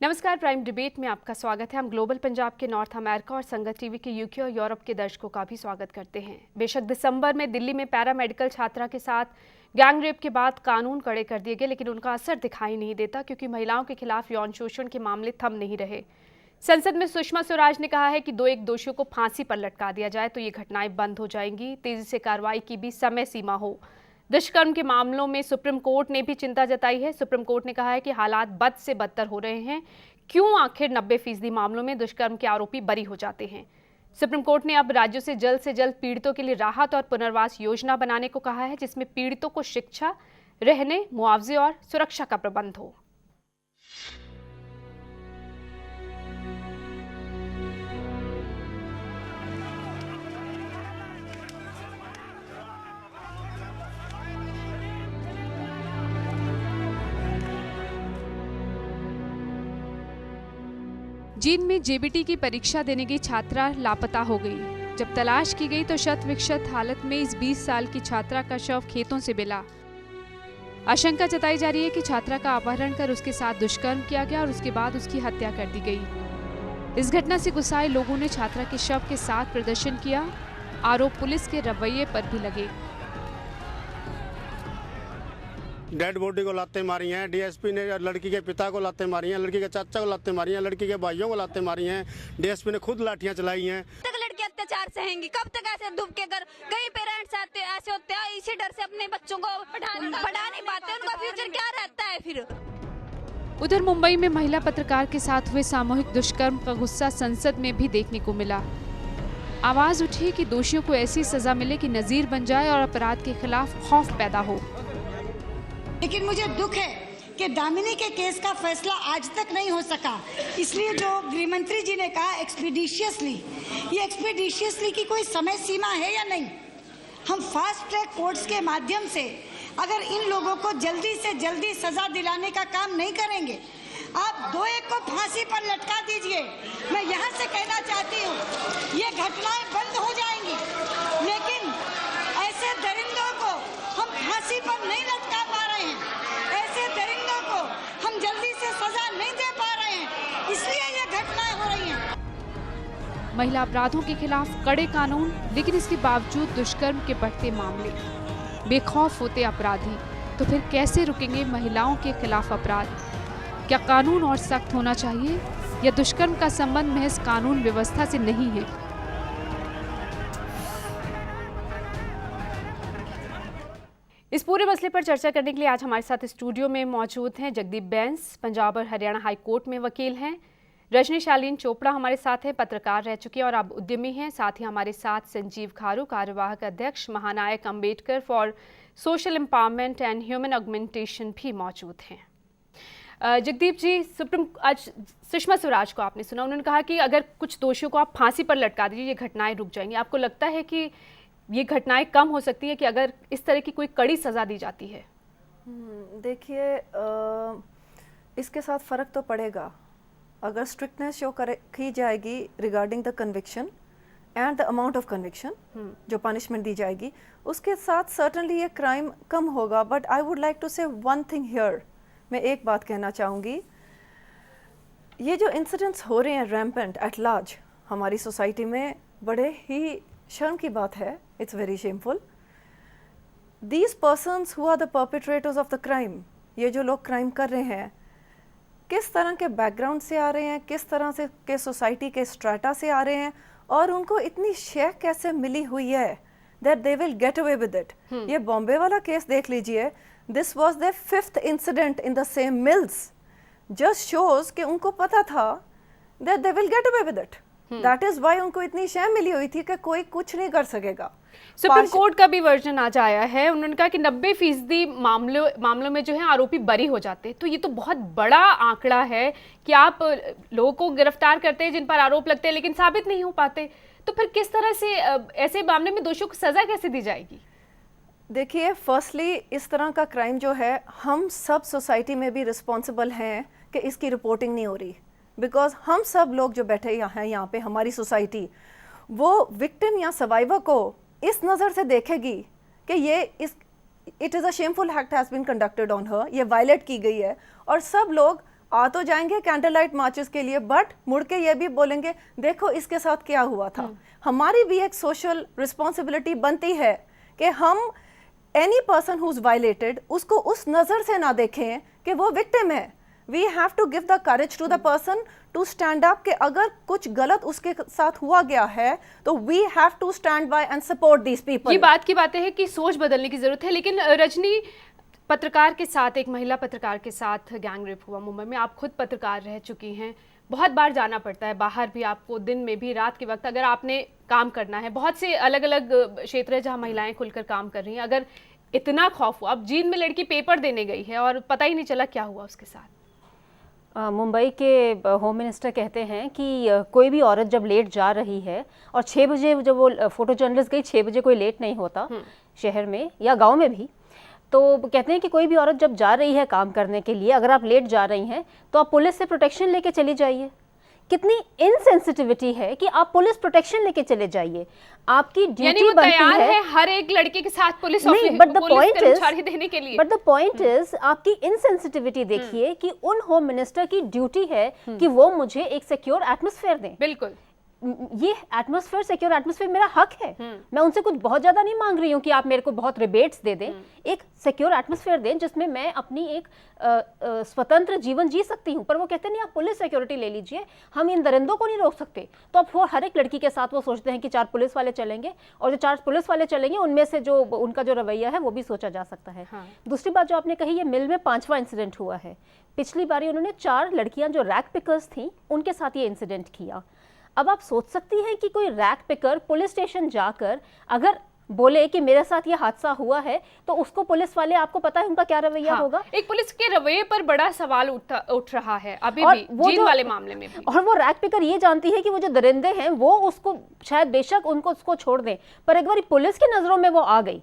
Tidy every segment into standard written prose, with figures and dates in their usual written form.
नमस्कार, prime debate में आपका स्वागत है। हम ग्लोबल पंजाब के नॉर्थ अमेरिका और संगत टीवी के यूके और यूरोप के दर्शकों का भी स्वागत करते हैं। बेशक दिसंबर में दिल्ली में पैरामेडिकल छात्रा के साथ गैंग रेप के बाद कानून कड़े कर दिए गए, लेकिन उनका असर दिखाई नहीं देता क्योंकि महिलाओं के खिलाफ यौन शोषण के मामले थम नहीं रहे। संसद में सुषमा स्वराज ने कहा है कि एक दोषियों को फांसी पर लटका दिया जाए तो ये घटनाएं बंद हो जाएंगी। तेजी से कार्रवाई की भी समय सीमा हो। दुष्कर्म के मामलों में सुप्रीम कोर्ट ने भी चिंता जताई है। सुप्रीम कोर्ट ने कहा है कि हालात बद से बदतर हो रहे हैं। क्यों आखिर 90% मामलों में दुष्कर्म के आरोपी बरी हो जाते हैं? सुप्रीम कोर्ट ने अब राज्यों से जल्द पीड़ितों के लिए राहत और पुनर्वास योजना बनाने को कहा है, जिसमें पीड़ितों को शिक्षा, रहने, मुआवजे और सुरक्षा का प्रबंध हो। जींद में जेबीटी की परीक्षा देने गई छात्रा लापता हो गई। जब तलाश की गई तो शत विक्षत हालत में इस 20 साल की छात्रा का शव खेतों से मिला। आशंका जताई जा रही है कि छात्रा का अपहरण कर उसके साथ दुष्कर्म किया गया और उसके बाद उसकी हत्या कर दी गई। इस घटना से गुस्साए लोगों ने छात्रा के शव के साथ प्रदर्शन किया। आरोप पुलिस के रवैये पर भी लगे। डेड बॉडी को लाते मारी हैं। डीएसपी ने लड़की के पिता को लाते मारी हैं, लड़की के चाचा को लाते मारी हैं, लड़की के भाइयों को लाते मारी हैं। डीएसपी ने खुद लाठियां चलाई हैं। तक लड़के अत्याचार सहेंगी? कब तक ऐसे डूब के घर? कई पेरेंट्स आते ऐसे होते हैं, इसी डर से अपने बच्चों को पढ़ा नहीं पाते। उनका फ्यूचर क्या रहता है फिर? उधर मुंबई में महिला पत्रकार के साथ हुए सामूहिक दुष्कर्म का गुस्सा संसद में भी देखने को मिला। आवाज उठी कि दोषियों को ऐसी सजा मिले कि नजीर बन जाए और अपराध के खिलाफ खौफ पैदा हो। लेकिन मुझे दुख है कि दामिनी के केस का फैसला आज तक नहीं हो सका। इसलिए जो गृह मंत्री जी ने कहा एक्सपीडिशियसली, ये एक्सपीडिशियसली की कोई समय सीमा है या नहीं? हम फास्ट ट्रैक कोर्ट्स के माध्यम से अगर इन लोगों को जल्दी से जल्दी सजा दिलाने का काम नहीं करेंगे, आप 2-1 को फांसी पर लटका दीजिए। मैं यहाँ से कहना चाहती हूँ, ये घटनाएं बंद हो जाएंगी, लेकिन ऐसे दरिंदों को हम फांसी पर नहीं लटका पा रहे हैं। ऐसे दरिंदों को हम जल्दी से सजा नहीं दे पा रहे हैं, इसलिए ये घटनाएं हो रही हैं। महिला अपराधों के खिलाफ कड़े कानून, लेकिन इसके बावजूद दुष्कर्म के बढ़ते मामले। बेखौफ होते अपराधी, तो फिर कैसे रुकेंगे महिलाओं के खिलाफ अपराध? क्या कानून और सख्त होना चाहिए या दुष्कर्म का संबंध महज कानून व्यवस्था से नहीं है? इस पूरे मसले पर चर्चा करने के लिए आज हमारे साथ स्टूडियो में मौजूद हैं जगदीप बैंस, पंजाब और हरियाणा हाई कोर्ट में वकील हैं। रजनी शालीन चोपड़ा हमारे साथ हैं, पत्रकार रह चुकी हैं और अब उद्यमी हैं। साथ ही हमारे साथ संजीव खारू, कार्यवाहक अध्यक्ष, महानायक Ambedkar for social empowerment and human augmentation भी मौजूद हैं। जगदीप जी, आज सुषमा स्वराज को आपने सुना, उन्होंने कहा कि अगर कुछ दोषियों को आप फांसी पर लटका दीजिए, ये घटनाएं रुक जाएंगी। आपको लगता है कि ये घटनाएं कम हो सकती है कि अगर इस तरह की कोई कड़ी सजा दी जाती है? देखिए, इसके साथ फ़र्क तो पड़ेगा। अगर स्ट्रिक्टनेस शो की जाएगी regarding the conviction and the amount of conviction, जो पनिशमेंट दी जाएगी, उसके साथ सर्टनली ये क्राइम कम होगा। But I would like to say one thing here. मैं एक बात कहना चाहूँगी, ये जो इंसिडेंट्स हो रहे हैं रैम्पेंट एट लार्ज हमारी सोसाइटी में, बड़े ही शर्म की बात है। It's very shameful. These persons who are the perpetrators of the crime, ये जो लोग क्राइम कर रहे हैं, किस तरह के बैकग्राउंड से आ रहे हैं, किस तरह से के सोसाइटी के स्ट्रेटा से आ रहे हैं, और उनको इतनी शेख कैसे मिली हुई है that they will get away with it. ये बॉम्बे वाला केस देख लीजिए, this was the 5th incident in the same mills. Just shows कि उनको पता था that they will get away with it. That is why उनको इतनी शय मिली हुई थी कि कोई कुछ नहीं कर सकेगा। सुप्रीम कोर्ट का भी वर्जन आज आया है, उन्होंने कहा कि 90% मामलों में जो है आरोपी बरी हो जाते हैं। तो ये तो बहुत बड़ा आंकड़ा है कि आप लोगों को गिरफ्तार करते हैं जिन पर आरोप लगते हैं, लेकिन साबित नहीं हो पाते। तो फिर किस तरह से ऐसे मामले में दोषियों को सजा कैसे दी जाएगी? देखिए, फर्स्टली इस तरह का क्राइम जो है, हम सब सोसाइटी में भी रिस्पॉन्सिबल हैं कि इसकी रिपोर्टिंग नहीं हो रही। बिकॉज हम सब लोग जो बैठे यहाँ पे हमारी सोसाइटी, वो विक्टिम या सर्वाइवर को इस नज़र से देखेगी कि it is a shameful act has been conducted on her, ये वायलेट की गई है, और सब लोग आ तो जाएंगे कैंडल लाइट मार्चेस के लिए, बट मुड़ के ये भी बोलेंगे देखो इसके साथ क्या हुआ था। हमारी भी एक सोशल रिस्पॉन्सिबिलिटी बनती है कि हम any person who is violated उसको उस नज़र से ना देखें कि वो विक्टिम है। We have to give the courage to the person to stand up कि अगर कुछ गलत उसके साथ हुआ गया है तो we have to stand by and support these people. ये बात की बातें हैं कि सोच बदलने की जरूरत है। लेकिन रजनी, पत्रकार के साथ, एक महिला पत्रकार के साथ गैंग रेप हुआ मुंबई में। आप खुद पत्रकार रह चुकी हैं, बहुत बार जाना पड़ता है बाहर भी आपको, दिन में भी, रात के वक्त अगर आपने काम करना है। बहुत से अलग अलग क्षेत्र है जहां महिलाएं खुलकर काम कर रही हैं। अगर इतना खौफ हुआ, अब जींद में लड़की पेपर देने गई है और पता ही नहीं चला क्या हुआ उसके साथ। मुंबई के होम मिनिस्टर कहते हैं कि कोई भी औरत जब लेट जा रही है, और 6 बजे जब वो फोटो जर्नलिस्ट गई, 6 बजे कोई लेट नहीं होता शहर में या गांव में भी, तो कहते हैं कि कोई भी औरत जब जा रही है काम करने के लिए, अगर आप लेट जा रही हैं तो आप पुलिस से प्रोटेक्शन लेके चली जाइए। कितनी इनसेंसिटिविटी है कि आप पुलिस प्रोटेक्शन लेके चले जाइए, आपकी ड्यूटी बनती है हर एक लड़के के साथ पुलिस नहीं, बट द देने के लिए। बट द पॉइंट इज आपकी इनसेंसिटिविटी देखिए कि उन होम मिनिस्टर की ड्यूटी है कि वो मुझे एक सिक्योर एटमॉस्फेयर दें। बिल्कुल, ये एटमॉस्फेयर, सिक्योर एटमॉस्फेयर मेरा हक है। मैं उनसे कुछ बहुत ज्यादा नहीं मांग रही हूँ कि आप मेरे को बहुत रिबेट्स दे दें। एक सिक्योर एटमॉस्फेयर दें जिसमें मैं अपनी एक स्वतंत्र जीवन जी सकती हूँ। पर वो कहते नहीं, आप पुलिस सिक्योरिटी ले लीजिए, हम इन दरिंदों को नहीं रोक सकते। तो अब वो हर एक लड़की के साथ वो सोचते हैं कि 4 पुलिस वाले चलेंगे, और जो 4 पुलिस वाले चलेंगे उनमें से जो उनका जो रवैया है वो भी सोचा जा सकता है। दूसरी बात जो आपने कही, ये मिल में 5वां इंसिडेंट हुआ है। पिछली बारी उन्होंने 4 लड़कियां जो रैक पिकर्स थी उनके साथ ये इंसिडेंट किया। अब आप सोच सकती हैं कि कोई रैक पिकर पुलिस स्टेशन जाकर अगर बोले कि मेरे साथ ये हादसा हुआ है, तो उसको पुलिस वाले, आपको पता है उनका क्या रवैया होगा। एक पुलिस के रवैये पर बड़ा सवाल उठ रहा है अभी भी, जींद वाले मामले में भी। और वो रैक पिकर ये जानती है कि वो जो दरिंदे हैं वो उसको शायद बेशक उनको उसको छोड़ दें, पर एक बार पुलिस की नजरों में वो आ गई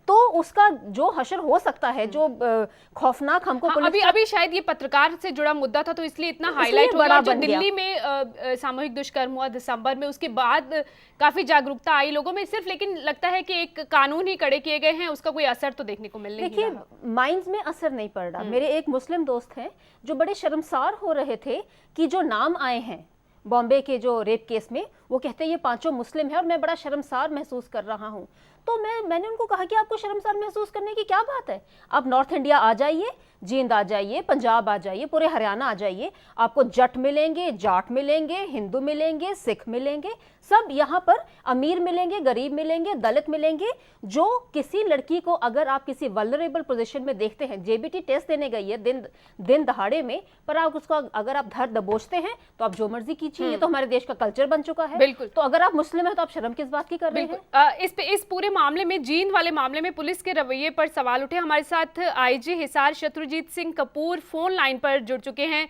तो उसका जो हशर हो सकता है, जो खौफनाक हमको अभी शायद ये पत्रकार से जुड़ा मुद्दा था तो इसलिए इतना हाईलाइट हुआ। जो दिल्ली में सामूहिक दुष्कर्म हुआ दिसंबर में, उसके बाद काफी जागरूकता आई लोगों में सिर्फ, लेकिन लगता है कि एक कानून ही कड़े किए गए हैं, उसका कोई असर तो देखने को मिल नहीं रहा। देखिए, माइंड्स में असर नहीं पड़ रहा। मेरे एक मुस्लिम दोस्त हैं जो बड़े शर्मसार हो रहे थे कि जो नाम आए हैं बॉम्बे के जो रेप केस में, वो कहते हैं ये 5 मुस्लिम है और मैं बड़ा शर्मसार महसूस कर रहा हूँ। तो मैंने उनको कहा कि आपको शर्मसार महसूस करने की क्या बात है, आप नॉर्थ इंडिया आ जाइए, जींद आ जाइए, पंजाब आ जाइए, पूरे हरियाणा आ जाइए, आपको जट मिलेंगे, जाट मिलेंगे, हिंदू मिलेंगे, सिख मिलेंगे, सब यहाँ पर अमीर मिलेंगे, गरीब मिलेंगे, दलित मिलेंगे। जो किसी लड़की को अगर आप किसी वल्नरेबल पोजीशन में देखते हैं, जेबीटी टेस्ट देने गई है दिन दहाड़े में, पर आप उसको अगर आप धर दबोचते हैं तो आप जो मर्जी कीजिए। ये तो हमारे देश का कल्चर बन चुका है। बिल्कुल। तो अगर आप मुस्लिम हैं तो आप शर्म किस बात की कर रहे हैं। इस पूरे मामले में, जींद वाले मामले में पुलिस के रवैये पर सवाल उठे। हमारे साथ IG Hisar Shatrujeet Singh Kapoor phone line पर जुड़ चुके हैं।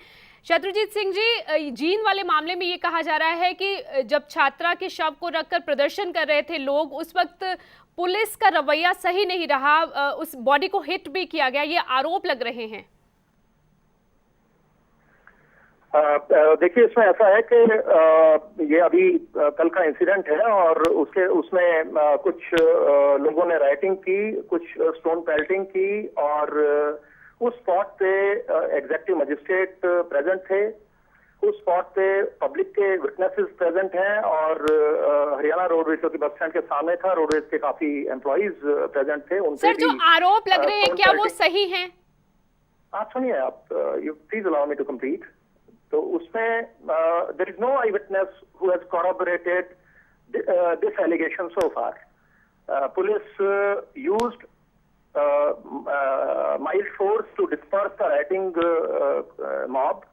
शत्रुजीत सिंह जी, जींद वाले मामले में ये कहा जा रहा है कि जब छात्रा के शव को रखकर प्रदर्शन कर रहे थे लोग, उस वक्त पुलिस का रवैया सही नहीं रहा, उस बॉडी को हिट भी किया गया, ये आरोप लग रहे हैं। देखिए, इसमें ऐसा है कि ये अभी कल का इंसिडेंट है और उसमें कुछ लोगों ने राइटिंग की, कुछ स्टोन पेल्टिंग की, और उस स्पॉट पे एग्जेक्टिव मजिस्ट्रेट प्रेजेंट थे, उस स्पॉट पे पब्लिक के विटनेसेस प्रेजेंट हैं, और हरियाणा रोडवेज जो कि बस स्टैंड के सामने था, रोडवेज के काफी एम्प्लॉइज प्रेजेंट थे। उनसे सर, जो आरोप लग रहे हैं क्या वो सही हैं? आप सुनिए, आप you please allow me to complete. तो उसमें there is no eyewitness who has corroborated this allegation so far. Police used mild force to disperse the rioting mob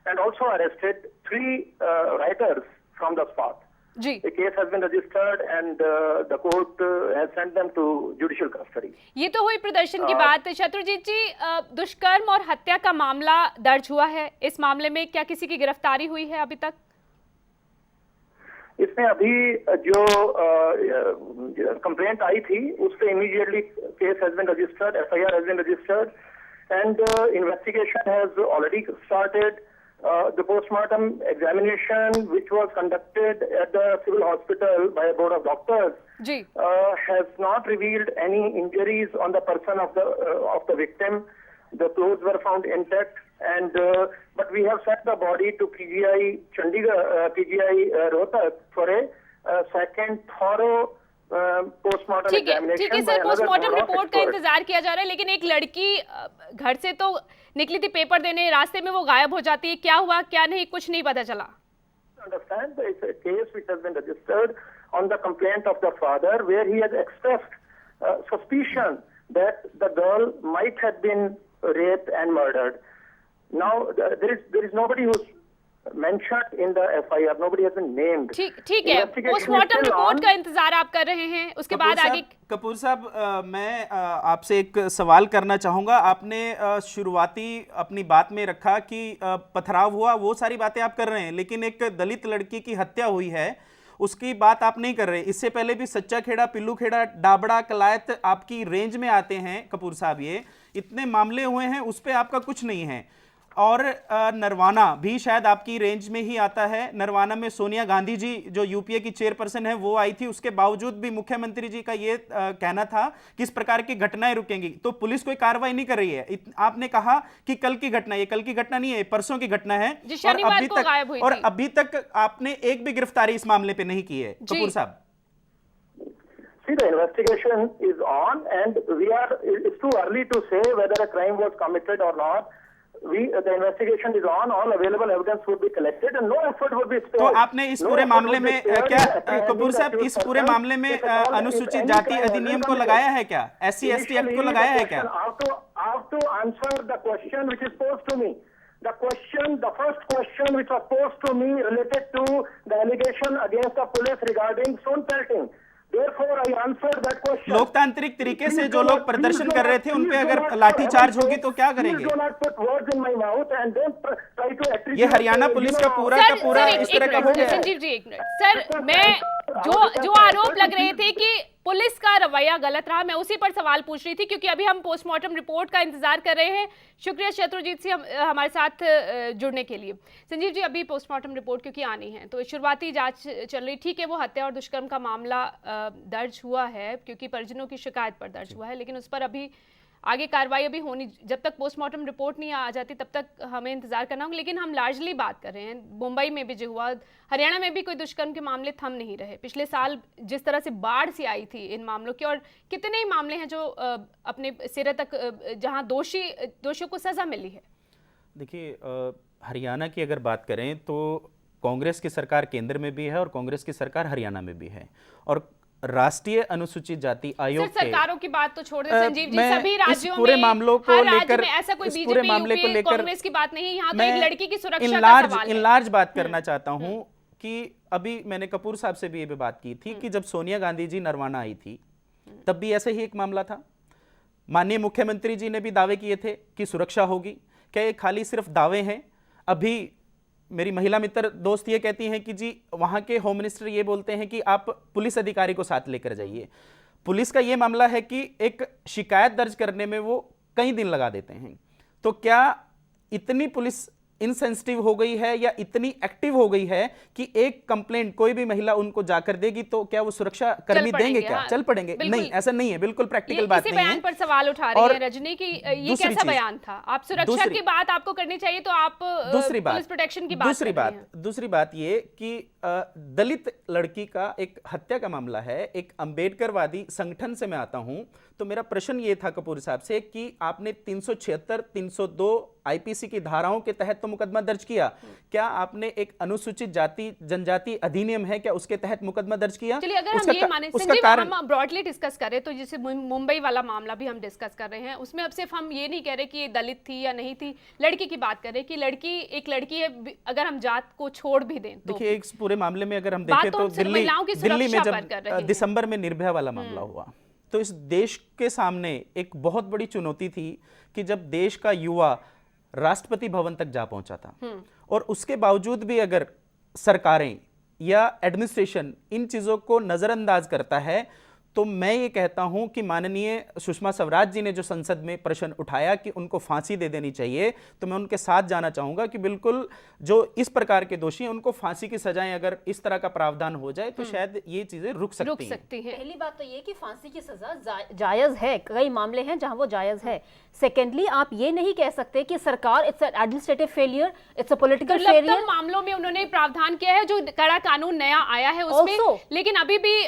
and also arrested 3 rioters from the spot. जी। The case has been registered and the court has sent them to judicial custody. ये तो हुई प्रदर्शन की बात। शत्रुजीत जी, दुष्कर्म और हत्या का मामला दर्ज हुआ है, इस मामले में क्या किसी की गिरफ्तारी हुई है अभी तक? इसमें अभी जो कंप्लेंट आई थी उस पे immediately case has been registered, FIR has been registered and investigation has already started. The postmortem examination, which was conducted at the civil hospital by a board of doctors, has not revealed any injuries on the person of the victim. The clothes were found intact, and but we have sent the body to PGI Chandigarh, PGI Rohtak for a second thorough postmortem ठीक है examination. Sir, postmortem report का इंतजार किया जा रहा है, लेकिन एक लड़की घर से तो निकली थी पेपर देने, रास्ते में वो गायब हो जाती है, क्या हुआ क्या नहीं कुछ नहीं पता चला. Understand, it's a case which has been registered on the complaint of the father, where he has expressed suspicion that the girl might have been raped and murdered. Now there is nobody who's mentioned in the FIR, nobody has been named. ठीक है, postmortem report का इंतजार आप कर रहे हैं, उसके बाद आगे. कपूर साहब, मैं आपसे एक सवाल करना चाहूंगा. आपने शुरुआती अपनी बात में रखा कि पथराव हुआ, वो सारी बातें आप कर रहे हैं, लेकिन एक दलित लड़की की हत्या हुई है उसकी बात आप नहीं कर रहे. इससे पहले भी सच्चा खेड़ा, पिल्लू खेड़ा, डाबड़ा, कलायत आपकी रेंज में आते हैं कपूर साहब. ये इतने मामले हुए हैं, उस पर आपका कुछ नहीं है. और नरवाना भी शायद आपकी रेंज में ही आता है. नरवाना में सोनिया गांधी जी जो यूपीए की चेयरपर्सन है वो आई थी, उसके बावजूद भी मुख्यमंत्री जी का ये कहना था कि इस प्रकार की घटनाएं रुकेंगी, तो पुलिस कोई कार्रवाई नहीं कर रही है. आपने कहा कि कल की घटना, ये कल की घटना नहीं है, परसों की घटना है, और अभी तक आपने एक भी गिरफ्तारी इस मामले पे नहीं की है. कपूर साहब, See, the investigation is on, and it's too early to say whether a crime was committed or not. The investigation is on, all available evidence would be collected and no effort would be spared. तो आपने इस पूरे मामले में क्या कपूर साहब, इस पूरे मामले में अनुसूचित जाति अधिनियम को लगाया है क्या, SC ST एक्ट को लगाया है क्या? I have to answer the question which is posed to me. The first question which was posed to me related to the allegation against the police regarding stone pelting. Therefore, I answered that question. लोकतांत्रिक तरीके से जो लोग प्रदर्शन कर रहे थे उन पे अगर लाठीचार्ज होगी तो क्या करेंगे? ये हरियाणा पुलिस का पूरा इस तरह का हो गया. संजीव जी एक मिनट सर, मैं जो आरोप लग रहे थे कि पुलिस का रवैया गलत रहा, मैं उसी पर सवाल पूछ रही थी, क्योंकि अभी हम पोस्टमार्टम रिपोर्ट का इंतजार कर रहे हैं. शुक्रिया शत्रुजीत सिंह हमारे साथ जुड़ने के लिए. संजीव जी, अभी पोस्टमार्टम रिपोर्ट क्योंकि आनी है तो शुरुआती जांच चल रही, ठीक है, वो हत्या और दुष्कर्म का मामला दर्ज हुआ है क्योंकि परिजनों की शिकायत पर दर्ज हुआ है, लेकिन उस पर अभी आगे कार्रवाई अभी होनी, जब तक पोस्टमार्टम रिपोर्ट नहीं आ जाती तब तक हमें इंतजार करना होगा. लेकिन हम लार्जली बात कर रहे हैं, मुंबई में भी जो हुआ, हरियाणा में भी कोई दुष्कर्म के मामले थम नहीं रहे. पिछले साल जिस तरह से बाढ़ सी आई थी इन मामलों की, और कितने ही मामले हैं जो अपने सिरे तक जहां दोषियों को सजा मिली है. देखिए, हरियाणा की अगर बात करें तो कांग्रेस की सरकार केंद्र में भी है और कांग्रेस की सरकार हरियाणा में भी है, और राष्ट्रीय अनुसूचित जाति आयोग के सरकारों की बात तो छोड़ दें संजीव जी, सभी राज्यों पूरे मामलों को लेकर, ऐसा कोई इस पूरे मामले को लेकर कांग्रेस की बात नहीं है. यहाँ तो एक लड़की की सुरक्षा का सवाल है. इनलार्ज बात करना चाहता हूँ कि अभी मैंने कपूर साहब से भी ये बात की थी कि जब सोनिया गांधी जी नरवाना आई थी तब भी ऐसे ही एक मामला था. माननीय मुख्यमंत्री जी ने भी दावे किए थे कि सुरक्षा होगी. क्या ये खाली सिर्फ दावे हैं? अभी मेरी महिला मित्र दोस्त ये कहती हैं कि जी वहाँ के होम मिनिस्टर ये बोलते हैं कि आप पुलिस अधिकारी को साथ लेकर जाइए. पुलिस का ये मामला है कि एक शिकायत दर्ज करने में वो कई दिन लगा देते हैं. तो क्या इतनी पुलिस इनसेंसिटिव हो गई है या इतनी एक्टिव हो गई है कि एक कंप्लेंट कोई भी महिला उनको जाकर देगी तो क्या वो सुरक्षा कर्मी देंगे? क्या चल पड़ेंगे? नहीं, ऐसा नहीं है, बिल्कुल प्रैक्टिकल बात नहीं है. बयान पर सवाल उठा रही है रजनी की, ये कैसा बयान था? आप सुरक्षा की बात आपको करनी चाहिए तो आप पुलिस प्रोटेक्शन की बात. दूसरी बात ये कि दलित लड़की का एक हत्या का मामला है, एक अंबेडकरवादी संगठन से मैं आता हूं, तो मेरा प्रश्न ये था कपूर साहब से कि आपने 376, 302 आईपीसी की धाराओं के तहत तो मुकदमा दर्ज किया, क्या आपने एक अनुसूचित जाति जनजाति अधिनियम है क्या उसके तहत मुकदमा दर्ज किया? चलिए, अगर हम ये माने संजीव, हम ब्रॉडली डिस्कस करें तो जैसे मुंबई वाला मामला भी हम डिस्कस कर रहे हैं, उसमें अब सिर्फ हम ये नहीं कह रहे कि ये दलित थी या नहीं थी, लड़की की बात करें कि लड़की एक लड़की है, अगर हम जात को छोड़ भी दें तो देखिए, एक पूरे मामले में अगर हम देखें तो दिल्ली में जब दिसंबर में निर्भया वाला मामला हुआ तो इस देश के सामने एक बहुत बड़ी चुनौती थी कि जब देश का युवा राष्ट्रपति भवन तक जा पहुंचा था और उसके बावजूद भी अगर सरकारें या एडमिनिस्ट्रेशन इन चीजों को नजरअंदाज करता है तो मैं ये कहता हूं कि माननीय सुषमा स्वराज जी ने जो संसद में प्रश्न उठाया कि उनको फांसी दे देनी चाहिए, तो मैं उनके साथ जाना चाहूंगा कि बिल्कुल जो इस प्रकार के दोषी हैं उनको फांसी की सजाएं अगर इस तरह का प्रावधान हो जाए तो शायद ये चीजें रुक सकती हैं। पहली बात तो ये कि फांसी की सजा जायज है, कई मामले हैं जहां वो जायज है। सेकेंडली, आप ये नहीं कह सकते कि सरकार it's administrative failure, it's a political failure. मामलों में उन्होंने प्रावधान किया है, जो कड़ा कानून नया आया है उसमें, लेकिन अभी भी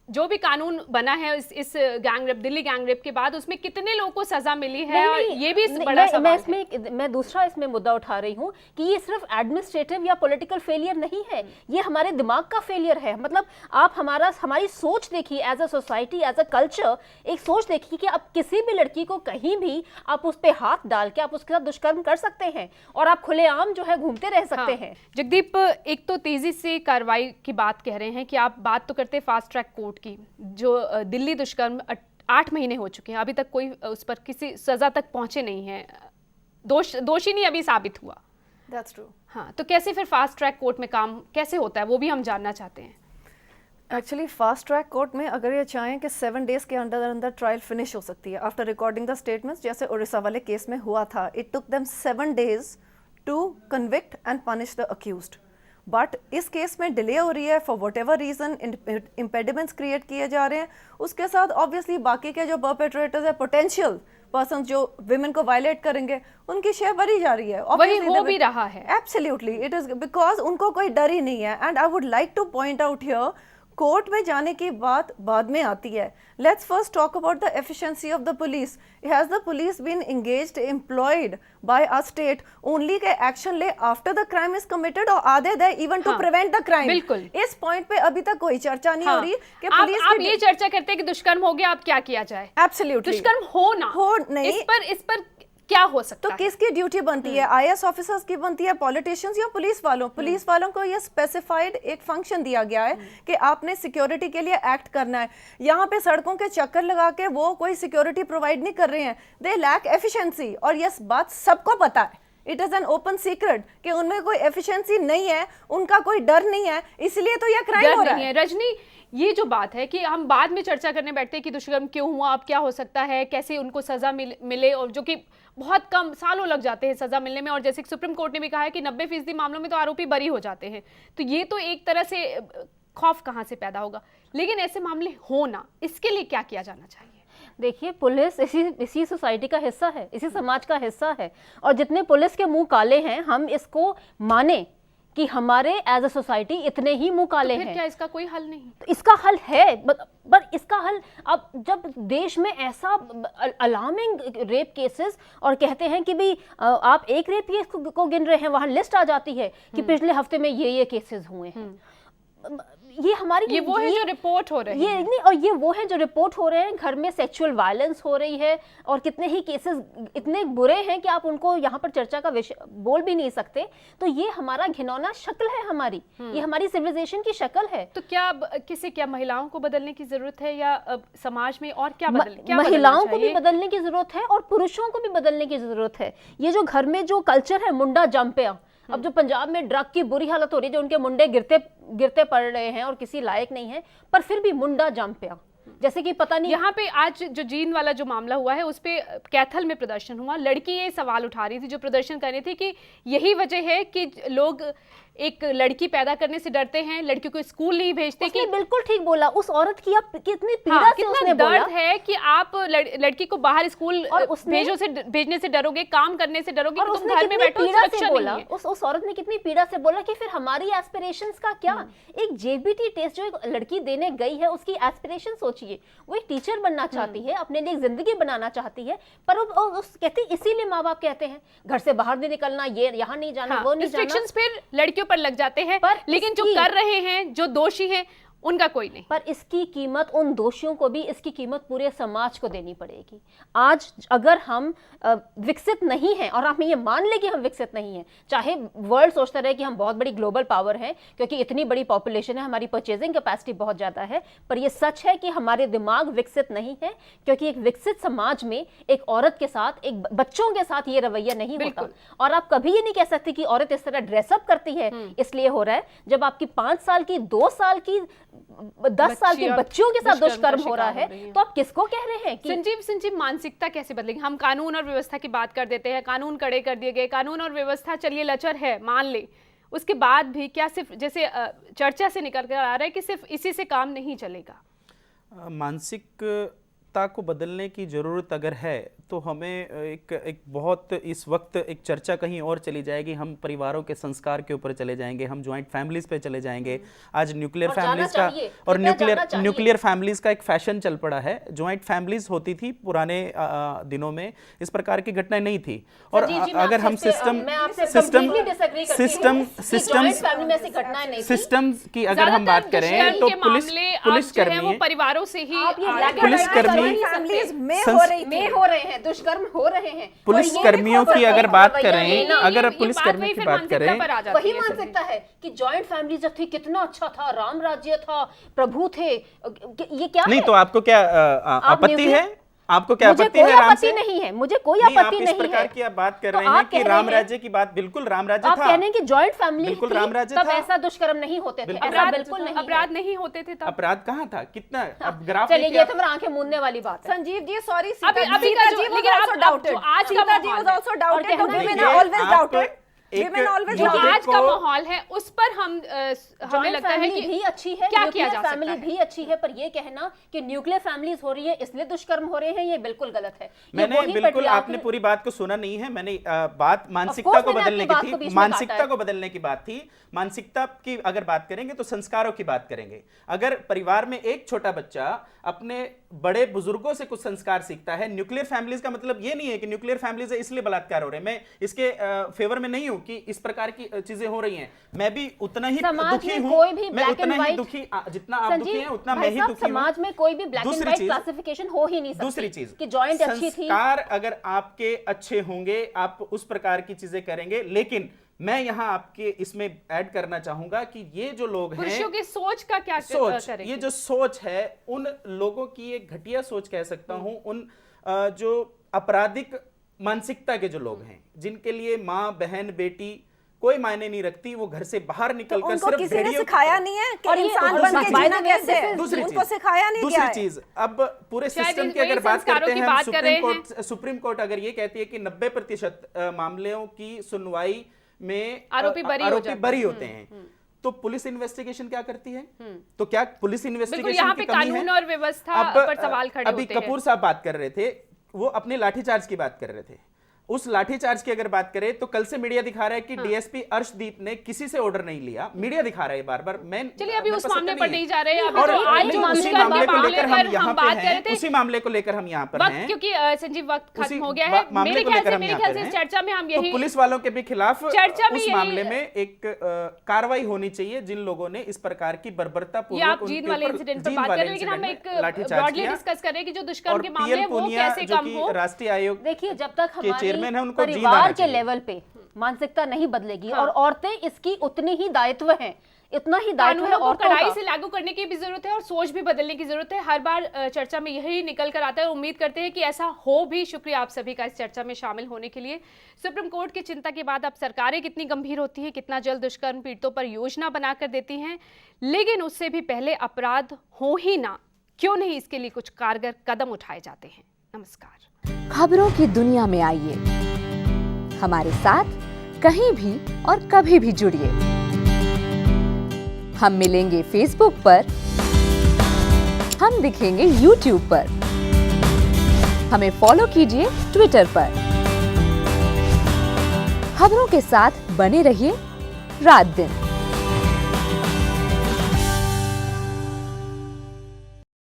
जो भी कानून बना है इस गैंगरेप, दिल्ली गैंगरेप के बाद, उसमें कितने लोगों को सजा मिली है? और ये भी बड़ा सवाल है। मैं दूसरा इसमें मुद्दा उठा रही हूँ कि ये सिर्फ एडमिनिस्ट्रेटिव या पॉलिटिकल फेलियर नहीं है, ये हमारे दिमाग का फेलियर है। मतलब आप हमारी सोच देखिए, as a society, as a culture, एक सोच देखिए कि आप किसी भी लड़की को कहीं भी आप उस पे हाथ डाल के आप उसके साथ दुष्कर्म कर सकते हैं और आप खुलेआम जो है घूमते रह सकते हैं। जगदीप, एक तो तेजी से कार्रवाई की बात कह रहे हैं कि आप बात तो करते फास्ट ट्रैक कोर्ट की, जो दिल्ली दुष्कर्म 8 महीने हो चुके हैं, अभी तक कोई उस पर किसी सजा तक पहुंचे नहीं है, दोषी नहीं अभी साबित हुआ। That's true. हाँ, तो कैसे फिर फास्ट ट्रैक कोर्ट में काम कैसे होता है, वो भी हम जानना चाहते हैं। एक्चुअली फास्ट ट्रैक कोर्ट में अगर ये चाहें कि 7 डेज के अंदर ट्रायल फिनिश हो सकती है आफ्टर रिकॉर्डिंग द स्टेटमेंट्स, जैसे उड़ीसा वाले केस में हुआ था। It took them 7 days to convict and punish the accused, but इस केस में डिले हो रही है for whatever reason, impediments create किए जा रहे हैं। उसके साथ ऑब्वियसली बाकी के जो परपेट्रेटर्स है, पोटेंशियल पर्सन जो विमेन को वायलेट करेंगे, उनकी शेयर बढ़ी जा रही है। वही हो भी रहा है। एब्सोल्युटली, इट इज बिकॉज उनको कोई डर ही नहीं है। And I would like to point out here, court में जाने की बात बाद में आती है। Let's first talk about the efficiency of the police. Has the police been engaged, employed by a state only के एक्शन ले after the crime is committed, और are they there even to prevent the crime? बिल्कुल, इस point पे अभी तक कोई चर्चा नहीं हो रही कि पुलिस आप ये चर्चा करते हैं कि दुष्कर्म हो गया, अब क्या किया जाए? एब्सोल्युटली, दुष्कर्म हो ना हो नहीं, इस पर क्या हो सकता तो है? किसकी ड्यूटी बनती है? आईएएस ऑफिसर्स की बनती है, पॉलिटिशियंस या पुलिस वालों? पुलिस वालों को ये स्पेसिफाइड एक फंक्शन दिया गया है कि आपने सिक्योरिटी के लिए एक्ट करना है। यहाँ पे सड़कों के चक्कर लगा के वो कोई सिक्योरिटी प्रोवाइड नहीं कर रहे हैं, दे लैक एफिशिएंसी, और ये बात सबको पता है। It is an open secret कि उनमें कोई एफिशिएंसी नहीं है, उनका कोई डर नहीं है, इसलिए तो ये क्राइम हो रहा है। रजनी, ये जो बात है कि हम बाद में चर्चा करने बैठते हैं कि दुष्कर्म क्यों हुआ, अब क्या हो सकता है, कैसे उनको सजा मिले, और जो कि बहुत कम सालों लग जाते हैं सजा मिलने में, और जैसे सुप्रीम कोर्ट ने भी कहा है कि 90% मामलों में तो आरोपी बरी हो जाते हैं। तो ये तो एक तरह से खौफ कहाँ से पैदा होगा, लेकिन ऐसे मामले हो ना, इसके लिए क्या किया जाना चाहिए? देखिए, पुलिस इसी सोसाइटी का हिस्सा है, इसी समाज का हिस्सा है, और जितने पुलिस के मुंह काले हैं, हम इसको माने कि हमारे एज अ सोसाइटी इतने ही मुंह काले हैं। क्या इसका कोई हल नहीं? तो इसका हल है, बट इसका हल, अब जब देश में ऐसा अलार्मिंग रेप केसेस, और कहते हैं कि भाई आप एक रेप केस को गिन रहे हैं, वहां लिस्ट आ जाती है कि पिछले हफ्ते में ये केसेस हुए हैं। ये हमारी ये वो है जो रिपोर्ट हो रहे हैं, नहीं, और ये वो है जो रिपोर्ट हो रहे हैं। घर में सेक्सुअल वायलेंस हो रही है, और कितने ही केसेस इतने बुरे हैं कि आप उनको यहाँ पर चर्चा का विषय बोल भी नहीं सकते। तो ये हमारा घिनौना शक्ल है, हमारी ये हमारी सिविलाइजेशन की शक्ल है। तो क्या महिलाओं को बदलने की जरूरत है, या समाज में और क्या महिलाओं को भी बदलने की जरूरत है और पुरुषों को भी बदलने की जरूरत है। ये जो घर में जो कल्चर है, मुंडा जंपिया, अब जो पंजाब में ड्रग की बुरी हालत हो रही है, जो उनके मुंडे गिरते पड़ रहे हैं और किसी लायक नहीं है, पर फिर भी मुंडा जंपिया, जैसे कि पता नहीं। यहाँ पे आज जो जींद वाला जो मामला हुआ है, उस पे कैथल में प्रदर्शन हुआ, लड़की ये सवाल उठा रही थी, जो प्रदर्शन कर रही थी, कि यही वजह है कि लोग एक लड़की पैदा करने से डरते हैं, लड़की को स्कूल नहीं भेजते। कि बिल्कुल ठीक बोला, उस औरत की अब कितनी पीड़ा से उसने बोला। दर्द है कि आप लड़की को बाहर स्कूल भेजने से डरोगे, काम करने से डरोगे, और तुम घर में बैठो, सुरक्षा नहीं है। उस औरत ने कितनी पीड़ा से बोला कि फिर हमारी एस्पिरेशंस का क्या। एक जेबीटी टेस्ट जो एक लड़की देने गई है, उसकी एस्पिरेशन सोचिए, वो एक टीचर बनना चाहती है, अपने लिए जिंदगी बनाना चाहती है, पर उस कहते, इसीलिए माँ बाप कहते हैं घर से बाहर नहीं निकलना, ये यहाँ नहीं जाना, वो नहीं जाना, फिर लड़कियों पर लग जाते हैं, लेकिन जो कर रहे हैं, जो दोषी हैं, उनका कोई नहीं। पर इसकी कीमत उन दोषियों को भी, इसकी कीमत पूरे समाज को देनी पड़ेगी। आज अगर हम विकसित नहीं हैं, और हम ये मान ले कि हम विकसित नहीं हैं, चाहे वर्ल्ड सोचता रहे कि हम बहुत बड़ी ग्लोबल पावर हैं क्योंकि इतनी बड़ी पॉपुलेशन है, हमारी परचेजिंग कैपेसिटी बहुत ज़्यादा है, पर ये सच है कि हमारे दिमाग विकसित नहीं है, क्योंकि एक विकसित समाज में एक औरत के साथ, एक बच्चों के साथ ये रवैया नहीं होता। और आप कभी ये नहीं कह सकते कि औरत इस तरह ड्रेसअप करती है इसलिए हो रहा है। जब आपकी 5 साल की, 2 साल की 10 साल के बच्ची और बच्चियों के साथ दुष्कर्म का दुष्कर्म हो रहा शिकार हो रही है, हैं। तो आप किसको कह रहे हैं कि संजीव मानसिकता कैसे बदलेगी? हम कानून और व्यवस्था की बात कर देते हैं, कानून कड़े कर दिए गए, कानून और व्यवस्था चलिए लचर है मान ले, उसके बाद भी क्या सिर्फ जैसे चर्चा से निकल कर आ रहा है कि सिर्फ इसी से काम नहीं चलेगा? मानसिकता को बदलने की ज़रूरत अगर है तो हमें एक बहुत इस वक्त एक चर्चा कहीं और चली जाएगी, हम परिवारों के संस्कार के ऊपर चले जाएंगे, हम जॉइंट फैमिलीज पे चले जाएंगे। आज न्यूक्लियर और जाना फैमिलीज का चाहिए, और कृपया जाना चाहिए। न्यूक्लियर फैमिलीज का एक फैशन चल पड़ा है। जॉइंट फैमिलीज होती थी पुराने दिनों में, इस प्रकार की घटनाएं नहीं थी। और संजीव जी, मैं अगर हम आपसे completely disagree करती हूँ कि joint family में ऐसी घटनाएं नहीं थी। सिस्टम्स की अगर हम बात करें दुष्कर्म तो के मामले पुलिस अब जो है वो कर्मी परिवारों से ही आप ये आ रहे black हैं। and white पुलिसकर्मी- कर नहीं सकते। फैमिलीज में संस- हो रही थी। में हो रहे हैं, दुष्कर्म हो रहे हैं। पुलिस और ये कर्मियों देखो, की अगर रवैया बात लेना, करें, अगर ये पुलिस बात कर्मी वही की फिर बात मानसिकता करें, पर आ जाती वही है, मान संजीव। सकता है कि जॉइंट फैमिली जब थी कितना अच्छा था, राम राज्य था, प्रभु थे, ये क्या नहीं है? तो आपको क्या आपत्ति न्यूक्लियर- है? आपको क्या मुझे आपत्ति कोई है राम आपत्ति से? नहीं है, मुझे कोई नहीं, आप आपत्ति इस नहीं प्रकार है। की आप बात कर तो रहे हैं आप कि कह राम रहे हैं- राज्य की बात, बिल्कुल राम राज्य आप था। कह रहे हैं कि जॉइंट फैमिली बिल्कुल थी, राम राज्य तब था। ऐसा दुष्कर्म नहीं होते थे, बिल्कुल। ऐसा बिल्कुल नहीं है। अपराध नहीं होते थे तब। अपराध कहाँ था? कितना? अब ग्राफ चलिए, देखिए ये आप। तो मेरा आंखें मूंदने वाली बात है। संजीव जी, सॉरी, अभी का जो- लेकिन अब जो आज का सीता जी माहौल was है, also doubted, कहना तो है women कि are always आप doubted. एक- Women always जो मुझे doubted. आज का को- माहौल है उस पर हमें जॉइंट लगता है फैमिली कि भी अच्छी है, क्या किया न्यूक्लियर जा सकता फैमिली है? भी अच्छी है, पर ये कहना कि न्यूक्लियर फैमिलीज हो रही है इसलिए दुष्कर्म हो रहे हैं, ये बिल्कुल गलत है। ये मैंने वही बिल्कुल, patriarchal- आपने पूरी बात को सुना नहीं है। मैंने बात मानसिकता course को मैंने बदलने आपकी बात की को थी, बीच में मानसिकता काटा है। को बदलने की बात थी। मानसिकता की अगर बात करेंगे तो संस्कारों की बात करेंगे। अगर परिवार में एक छोटा बच्चा अपने बड़े बुजुर्गों से कुछ संस्कार सीखता है, न्यूक्लियर फैमिलीज का मतलब ये नहीं है कि न्यूक्लियर फैमिलीज है इसलिए बलात्कार हो रहे हैं। मैं इसके फेवर में नहीं हूं कि इस प्रकार की चीजें हो रही हैं। मैं भी उतना ही समाज दुखी में हूं, कोई भी मैं black उतना and ही white- दुखी, जितना आप दुखी हैं उतना मैं भाई ही साहब, दुखी हूं। समाज में कोई भी ब्लैक एंड दूसरी व्हाइट चीज- क्लासिफिकेशन हो ही नहीं सकती। दूसरी चीज कि जॉइंट अच्छी थी, संस्कार अगर आपके अच्छे होंगे आप उस प्रकार की चीजें करेंगे। लेकिन मैं यहां आपके इसमें ऐड करना चाहूंगा कि ये जो लोग हैं, पुरुषों की सोच का क्या सोच, करेंगे? ये जो सोच है उन लोगों की एक घटिया सोच कह सकता हूं, उन जो आपराधिक मानसिकता के जो लोग हैं, जिनके लिए माँ बहन बेटी कोई मायने नहीं रखती, वो घर से बाहर निकलकर उनको सिर्फ किसी ने भेड़ियों सिखाया नहीं है कि और ये इंसान दूसरी बन के चीज- जीना कैसे है। दूसरी उनको चीज- सिखाया नहीं गया दूसरी है। चीज, अब पूरे शायद सिस्टम की वही अगर बात संस्कारों करते की हैं, हम बात कर रहे सुप्रीम कोर्ट अगर ये कहती है कि 90% मामलों की सुनवाई में आरोपी बरी हो जाते हैं। बरी होते हैं, तो पुलिस इन्वेस्टिगेशन क्या करती है? तो क्या पुलिस बिल्कुल, इन्वेस्टिगेशन यहाँ की पे कमी है? कानून और व्यवस्था पर सवाल खड़े अभी होते हैं। कपूर साहब बात कर रहे थे, वो अपने लाठीचार्ज की बात कर रहे थे। उस लाठीचार्ज की अगर बात करें तो कल से मीडिया दिखा रहा है कि डीएसपी अर्शदीप ने किसी से ऑर्डर नहीं लिया। मीडिया दिखा रहा है बार-बार। मैं चलिए अभी मेरे उस पास मामले पता पर नहीं है। नहीं जा रहे हैं। अभी और तो आज लेकिन जो उसी दुष्कर्म मामले को मामले लेकर पर हम यहाँ हम पे बात कर रहे हैं, थे। उसी मामले को लेकर हम यहाँ पर वक्त हैं। क्योंकि संजीव वक्त उसी खत्म हो गया है। मामले मेरे को ख्याल लेकर से हम मेरे यहाँ ख्याल पर से हैं। इस चर्चा में हम तो यही पुलिस वालों के भी खिलाफ चर्चा में उस यही- मामले में एक कार्रवाई होनी चाहिए जिन लोगों ने इस प्रकार की बर्बरता ये आप जींद वाले इंसिडेंट पर बात कर रहे हैं, लेकिन हम एक ब्रॉडली डिस्कस कर रहे हैं कि जो दुष्कर्म के मामले हैं वो कैसे कम हो। राष्ट्रीय आयोग देखिए, जब तक के चेयरमैन है, हमारी उनको जींद परिवार आना के चाहिए। लेवल पे मानसिकता नहीं बदलेगी, हाँ। और औरतें इसकी उतनी ही दायित्व है, इतना ही दायित्व है कानूनों को औरतों कड़ाई का। से लागू करने की भी जरूरत है और सोच भी बदलने की जरूरत है। हर बार चर्चा में यही निकल कर आता है। उम्मीद करते हैं कि ऐसा हो भी। शुक्रिया आप सभी का इस चर्चा में शामिल होने के लिए। सुप्रीम कोर्ट की चिंता के बाद अब सरकारें कितनी गंभीर होती हैं, कितना जल्द दुष्कर्म पीड़ितों पर योजना बनाकर देती हैं, लेकिन उससे भी पहले अपराध हो ही ना, क्यों नहीं इसके लिए कुछ कारगर कदम उठाए जाते हैं। नमस्कार। खबरों की दुनिया में आइए, हमारे साथ कहीं भी और कभी भी जुड़िए। हम मिलेंगे फेसबुक पर, हम दिखेंगे यूट्यूब पर, हमें फॉलो कीजिए ट्विटर पर। खबरों के साथ बने रहिए रात दिन।